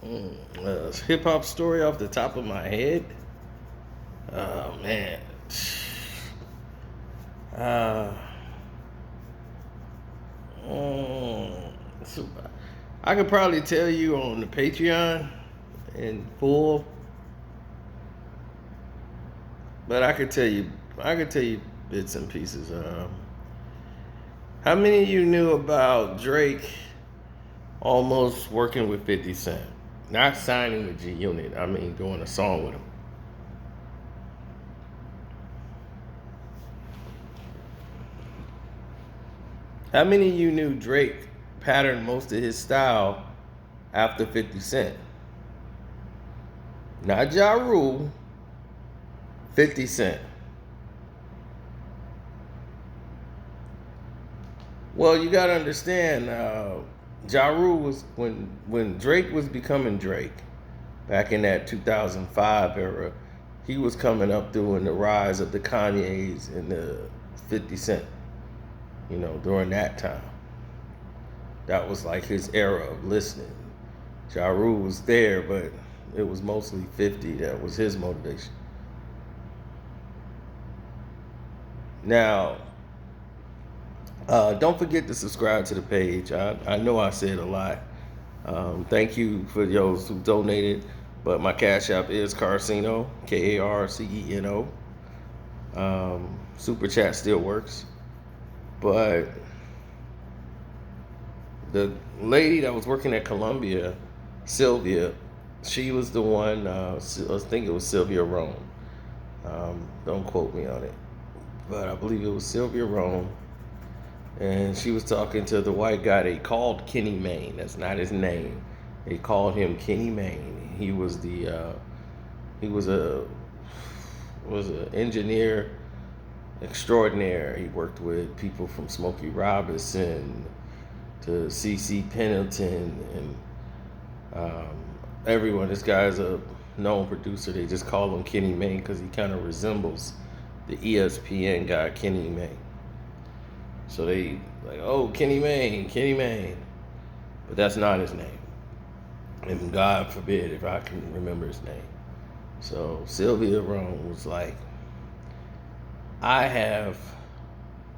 Hip hop story off the top of my head. Oh man. Uh, mm, so I could probably tell you on the Patreon in full, but I could tell you bits and pieces. How many of you knew about Drake almost working with 50 Cent? Not signing with G Unit, I mean doing a song with him. How many of you knew Drake patterned most of his style after 50 Cent? Not Ja Rule, 50 Cent. Well, you gotta understand, Ja Rule was when Drake was becoming Drake back in that 2005 era. He was coming up during the rise of the Kanye's and the 50 Cent. You know, during that time, that was like his era of listening. Ja Rule was there, but it was mostly 50 that was his motivation. Now, don't forget to subscribe to the page. I know I said a lot. Thank you for those who donated, but my cash app is Carcino, Karceno. Super chat still works, but the lady that was working at Columbia, Sylvia, she was the one. I think it was Sylvia Rome. Don't quote me on it, but I believe it was Sylvia Rome, and she was talking to the white guy they called Kenny Mayne. That's not his name. They called him Kenny Mayne. He was he was an engineer extraordinaire. He worked with people from Smokey Robinson to C.C. Pennington and everyone. This guy's a known producer. They just call him Kenny Mayne because he kind of resembles the ESPN guy Kenny Mayne. So they like, oh, Kenny Mayne, Kenny Mayne. But that's not his name. And God forbid if I can remember his name. So Sylvia Rome was like, I have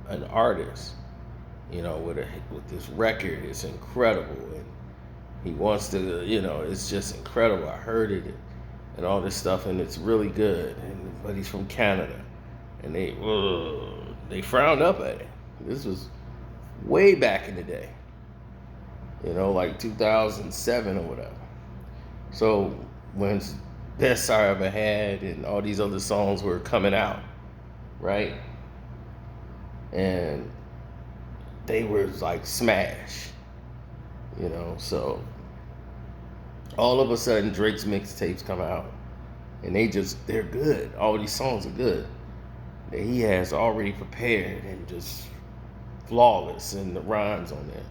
an artist, you know, with this record. It's incredible. And he wants to, you know, it's just incredible. I heard it and all this stuff, and it's really good. But he's from Canada. And they frowned up at it. This was way back in the day, you know, like 2007 or whatever. So when Best I Ever Had and all these other songs were coming out, right? And they were like smash, you know. So all of a sudden Drake's mixtapes come out and they're good. All these songs are good that he has already prepared and just flawless in the rhymes on there.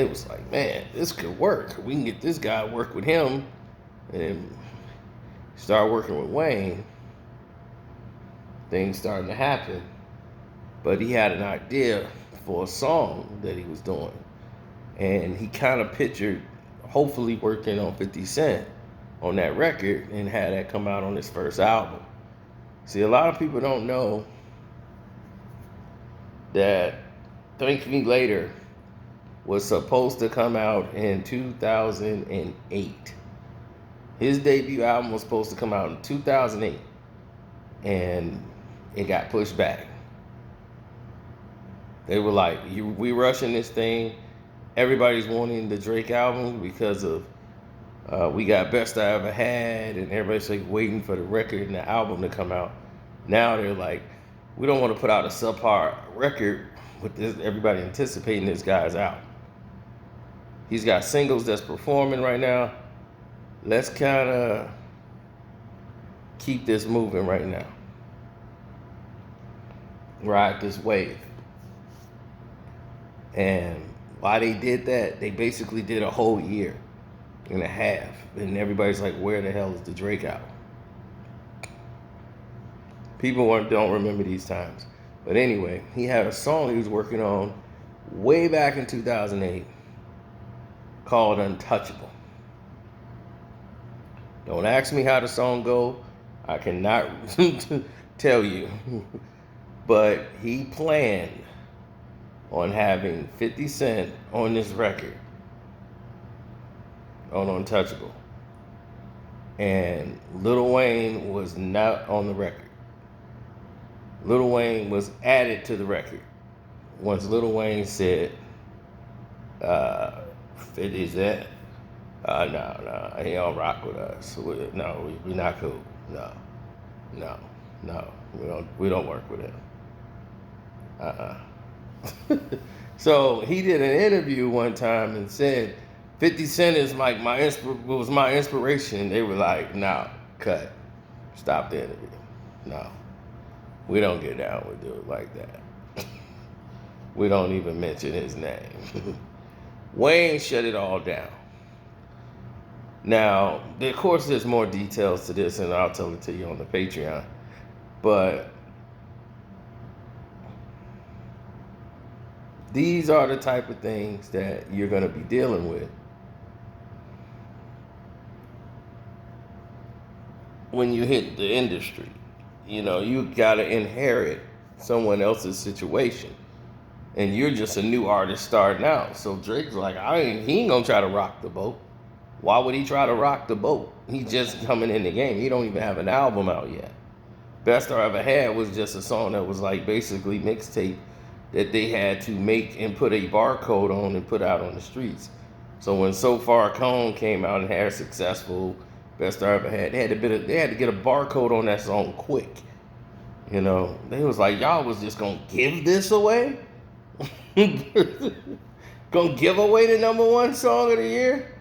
It was like, man, this could work. We can get this guy work with him and start working with Wayne. Things starting to happen. But he had an idea for a song that he was doing. And he kind of pictured hopefully working on 50 Cent on that record and had that come out on his first album. See, a lot of people don't know that Thank Me Later was supposed to come out in 2008. His debut album was supposed to come out in 2008, and it got pushed back. They were like, we rushing this thing. Everybody's wanting the Drake album because of we got Best I Ever Had, and everybody's like waiting for the record and the album to come out. Now they're like, we don't want to put out a subpar record with this, everybody anticipating this guy's out. He's got singles that's performing right now. Let's kind of keep this moving right now. Ride this wave. And why they did that, they basically did a whole year and a half. And everybody's like, where the hell is the Drake album? People don't remember these times. But anyway, he had a song he was working on way back in 2008 called Untouchable. Don't ask me how the song go. I cannot tell you. But he planned on having 50 Cent on this record on Untouchable. And Lil Wayne was not on the record. Lil Wayne was added to the record. Once Lil Wayne said, 50 Cent, no, he don't rock with us. We're not cool. No, we don't work with him. So he did an interview one time and said 50 Cent is like was my inspiration. They were like, no, cut. Stop the interview. No. We don't get down with dudes like that. We don't even mention his name. Wayne shut it all down. Now, of course, there's more details to this, and I'll tell it to you on the Patreon. But these are the type of things that you're going to be dealing with when you hit the industry. You know, you got to inherit someone else's situation. And you're just a new artist starting out. So Drake's like, he ain't going to try to rock the boat. Why would he try to rock the boat? He's just coming in the game. He don't even have an album out yet. Best I Ever Had was just a song that was like basically mixtape that they had to make and put a barcode on and put out on the streets. So when So Far Gone came out and had successful Best I Ever Had, they had to get a barcode on that song quick. You know, they was like, y'all was just gonna give this away? Gonna give away the #1 song of the year?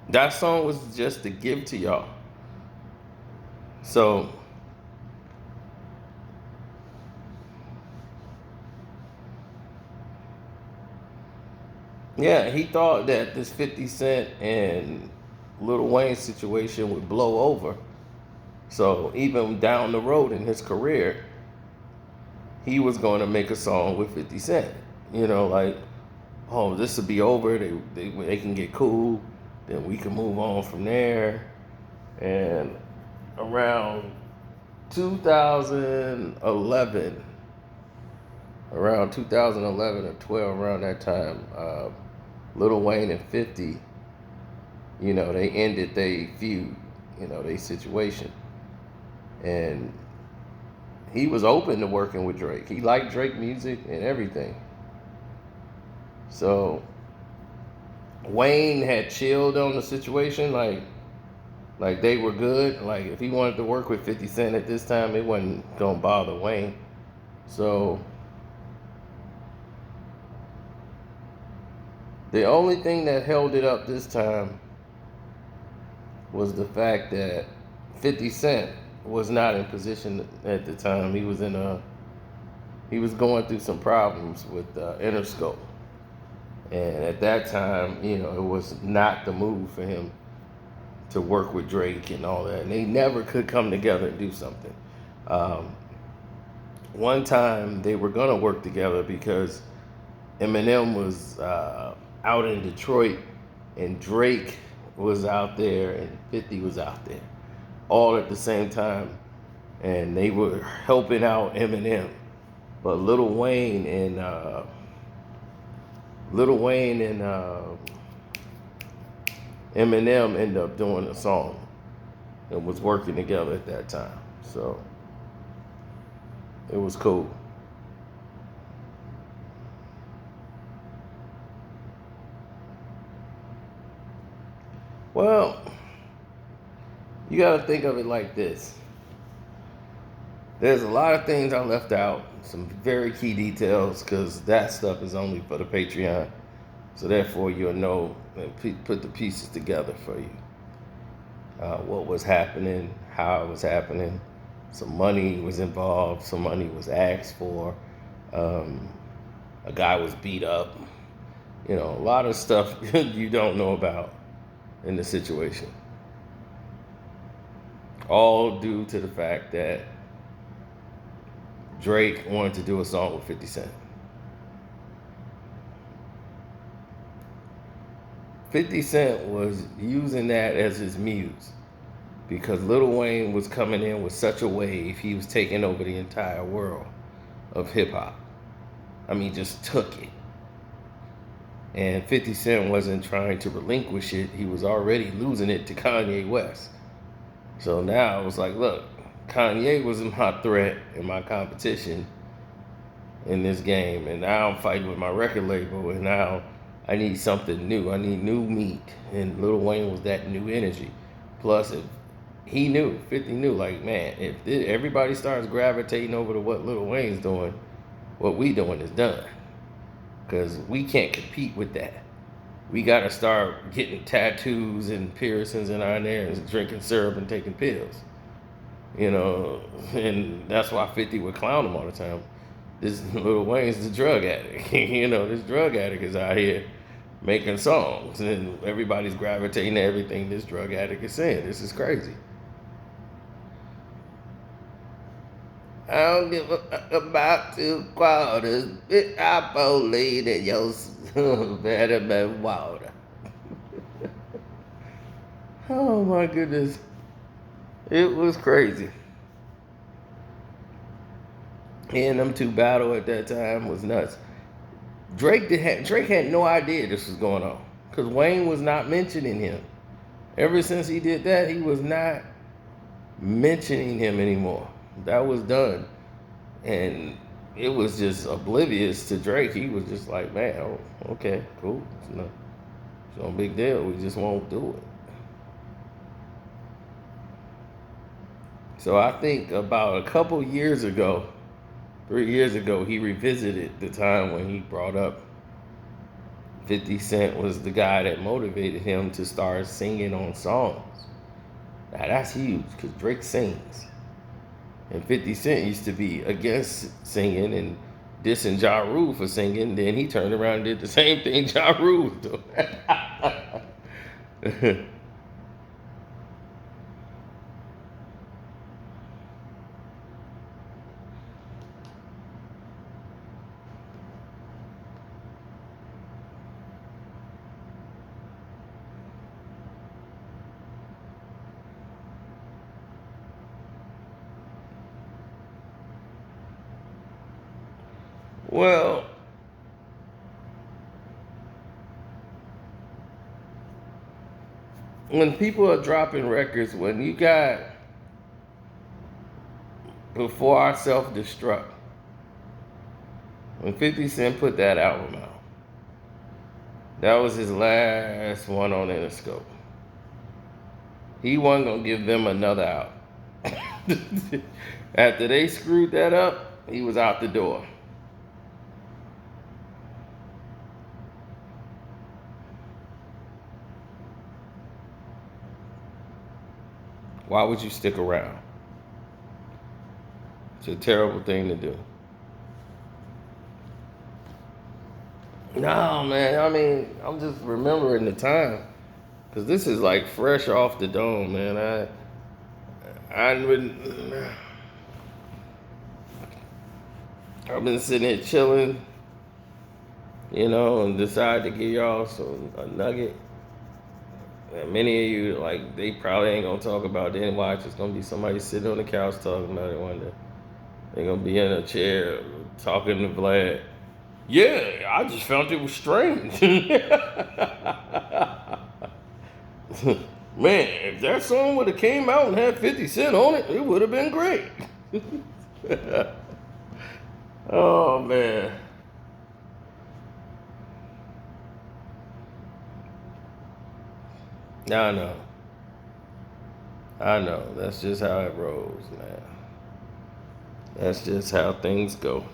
That song was just to give to y'all. So yeah, he thought that this 50 Cent and Lil Wayne situation would blow over. So even down the road in his career, he was going to make a song with 50 Cent. You know, like, oh, this will be over. They can get cool. Then we can move on from there. And around 2011 or 12, around that time, Lil Wayne and 50, you know, they ended their feud, you know, their situation. And he was open to working with Drake. He liked Drake music and everything. So Wayne had chilled on the situation, like they were good. Like if he wanted to work with 50 Cent at this time, it wasn't gonna bother Wayne. So the only thing that held it up this time was the fact that 50 Cent was not in position at the time. He was going through some problems with Interscope. And at that time, you know, it was not the move for him to work with Drake and all that. And they never could come together and do something. One time they were going to work together because Eminem was out in Detroit and Drake was out there and 50 was out there all at the same time. And they were helping out Eminem. But Lil Wayne and Eminem ended up doing a song and was working together at that time. So it was cool. Well, you got to think of it like this. There's a lot of things I left out, some very key details, because that stuff is only for the Patreon. So therefore, you'll know and put the pieces together for you. What was happening, how it was happening. Some money was involved. Some money was asked for. A guy was beat up. You know, a lot of stuff you don't know about in the situation. All due to the fact that Drake wanted to do a song with 50 Cent. 50 Cent was using that as his muse because Lil Wayne was coming in with such a wave, he was taking over the entire world of hip hop. I mean, just took it. And 50 Cent wasn't trying to relinquish it, he was already losing it to Kanye West. So now it was like, look, Kanye was my threat and my competition in this game, and now I'm fighting with my record label, and now I need something new. I need new meat, and Lil Wayne was that new energy. Plus, if he knew, 50 knew, like, man, if everybody starts gravitating over to what Lil Wayne's doing, what we doing is done, because we can't compete with that. We got to start getting tattoos and piercings in our nails, drinking syrup and taking pills. You know, and that's why 50 would clown him all the time. This Lil Wayne's the drug addict. You know, this drug addict is out here making songs, and everybody's gravitating to everything this drug addict is saying. This is crazy. I don't give a fuck about 2 quarters. I believe that your son better than water. Oh my goodness. It was crazy. He and them two battle at that time was nuts. Drake had no idea this was going on because Wayne was not mentioning him. Ever since he did that, he was not mentioning him anymore. That was done. And it was just oblivious to Drake. He was just like, man, oh, okay, cool. It's no big deal. We just won't do it. So I think about a couple years ago, 3 years ago, he revisited the time when he brought up 50 Cent was the guy that motivated him to start singing on songs. Now that's huge because Drake sings. And 50 Cent used to be against singing and dissing Ja Rule for singing. Then he turned around and did the same thing Ja Rule was doing. Well, when people are dropping records, when you got Before I Self-Destruct, when 50 Cent put that album out, that was his last one on Interscope. He wasn't going to give them another album. After they screwed that up, he was out the door. Why would you stick around? It's a terrible thing to do. No, man. I mean, I'm just remembering the time. Because this is like fresh off the dome, man. I've been sitting here chilling, you know, and decided to give y'all a nugget. And many of you, like, they probably ain't gonna talk about it. Then watch, it's gonna be somebody sitting on the couch talking about it one day. They're gonna be in a chair talking to Vlad. Yeah, I just felt it was strange. Man, if that song would have came out and had 50 Cent on it, it would have been great. Oh, man. I know. That's just how it rolls, man. That's just how things go.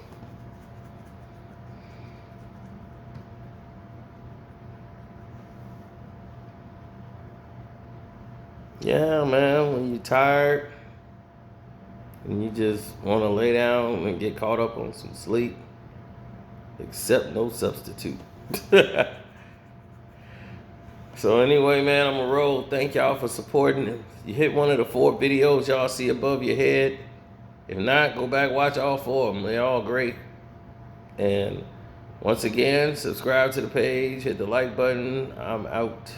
Yeah, man, when you're tired and you just want to lay down and get caught up on some sleep, accept no substitute. So anyway, man, I'm going to roll. Thank y'all for supporting. If you hit one of the 4 videos y'all see above your head, if not, go back, watch all 4 of them. They're all great. And Once again, subscribe to the page, hit the like button. I'm out.